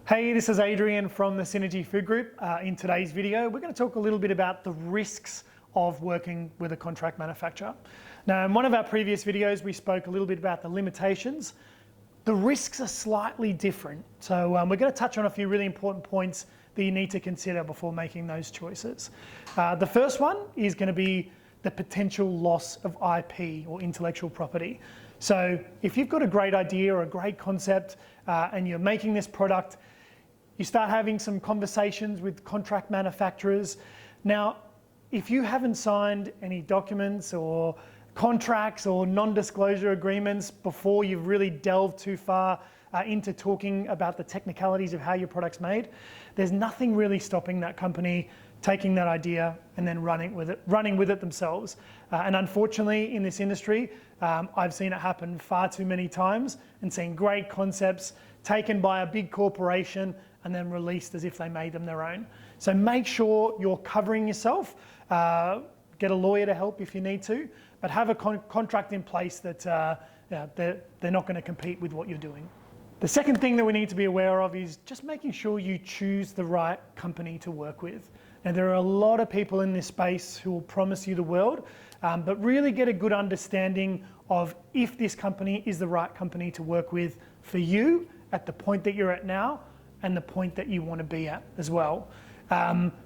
Hey, this is Adrian from the Synergy Food Group. In today's video, we're going to talk a little bit about the risks of working with a contract manufacturer. Now, in one of our previous videos, we spoke a little bit about the limitations. The risks are slightly different. So we're going to touch on a few really important points that you need to consider before making those choices. The first one is going to be the potential loss of IP or intellectual property. So if you've got a great idea or a great concept and you're making this product, you start having some conversations with contract manufacturers. Now, if you haven't signed any documents or contracts or non-disclosure agreements before you've really delved too far into talking about the technicalities of how your product's made, there's nothing really stopping that company taking that idea and then running with it themselves. And unfortunately, in this industry, I've seen it happen far too many times and seen great concepts taken by a big corporation and then released as if they made them their own. So make sure you're covering yourself. Get a lawyer to help if you need to, but have a contract in place that they're not going to compete with what you're doing. The second thing that we need to be aware of is just making sure you choose the right company to work with. Now, there are a lot of people in this space who will promise you the world, but really get a good understanding of if this company is the right company to work with for you at the point that you're at now and the point that you want to be at as well.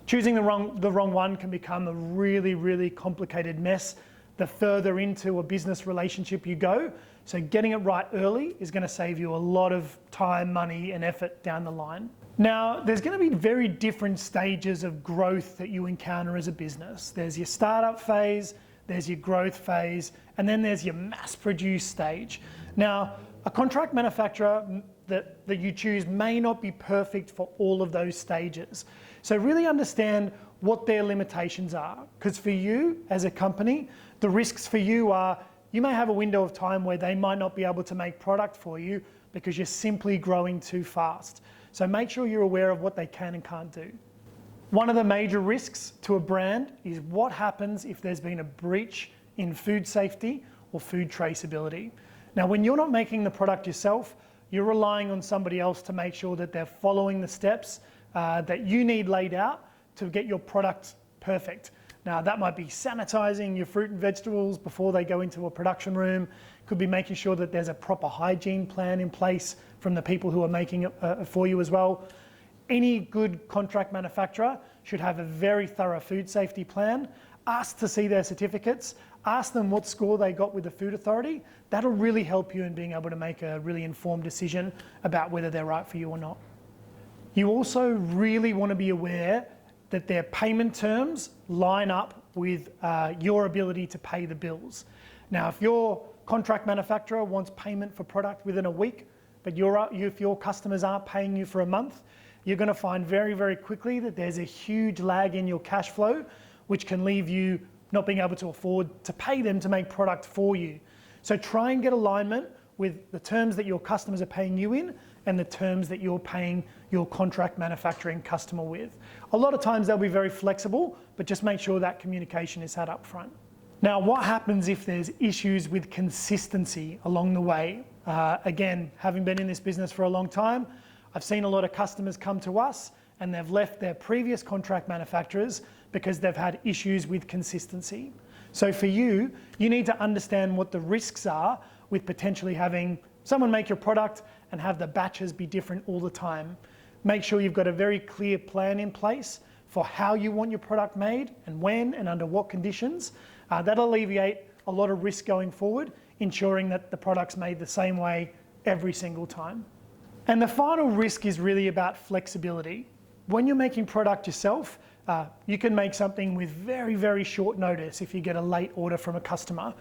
Choosing the wrong one can become a really, really complicated mess the further into a business relationship you go. So getting it right early is going to save you a lot of time, money, and effort down the line. Now, there's going to be very different stages of growth that you encounter as a business. There's your startup phase, there's your growth phase, and then there's your mass produce stage. Now, a contract manufacturer that you choose may not be perfect for all of those stages. So really understand what their limitations are. Because for you as a company, the risks for you are you may have a window of time where they might not be able to make product for you because you're simply growing too fast. So make sure you're aware of what they can and can't do. One of the major risks to a brand is what happens if there's been a breach in food safety or food traceability. Now, when you're not making the product yourself, you're relying on somebody else to make sure that they're following the steps that you need laid out to get your product perfect. Now, that might be sanitizing your fruit and vegetables before they go into a production room. Could be making sure that there's a proper hygiene plan in place from the people who are making it for you as well. Any good contract manufacturer should have a very thorough food safety plan. Ask to see their certificates. Ask them what score they got with the Food Authority. That'll really help you in being able to make a really informed decision about whether they're right for you or not. You also really want to be aware that their payment terms line up with your ability to pay the bills. Now, if your contract manufacturer wants payment for product within a week, but if your customers aren't paying you for a month, you're going to find very, very quickly that there's a huge lag in your cash flow, which can leave you not being able to afford to pay them to make product for you. So try and get alignment with the terms that your customers are paying you in and the terms that you're paying your contract manufacturing customer with. A lot of times they'll be very flexible, but just make sure that communication is had up front. Now, what happens if there's issues with consistency along the way? Again, having been in this business for a long time, I've seen a lot of customers come to us and they've left their previous contract manufacturers because they've had issues with consistency. So for you, you need to understand what the risks are with potentially having someone make your product and have the batches be different all the time. Make sure you've got a very clear plan in place for how you want your product made and when and under what conditions. That'll alleviate a lot of risk going forward, ensuring that the product's made the same way every single time. And the final risk is really about flexibility. When you're making product yourself, you can make something with very, very short notice if you get a late order from a customer.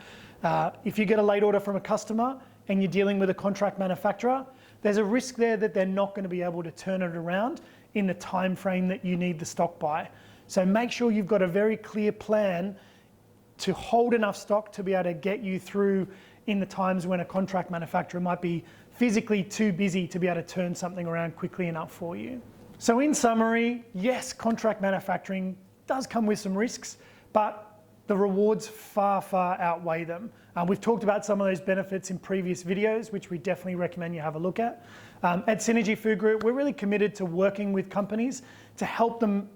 If you get a late order from a customer and you're dealing with a contract manufacturer, there's a risk there that they're not going to be able to turn it around in the time frame that you need the stock by. So make sure you've got a very clear plan to hold enough stock to be able to get you through in the times when a contract manufacturer might be physically too busy to be able to turn something around quickly enough for you. So in summary, yes, contract manufacturing does come with some risks, but the rewards far, far outweigh them. We've talked about some of those benefits in previous videos, which we definitely recommend you have a look at. At Synergy Food Group, we're really committed to working with companies to help them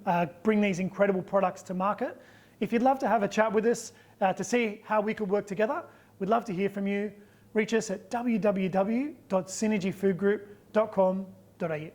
bring these incredible products to market. If you'd love to have a chat with us to see how we could work together, we'd love to hear from you. Reach us at www.synergyfoodgroup.com.au.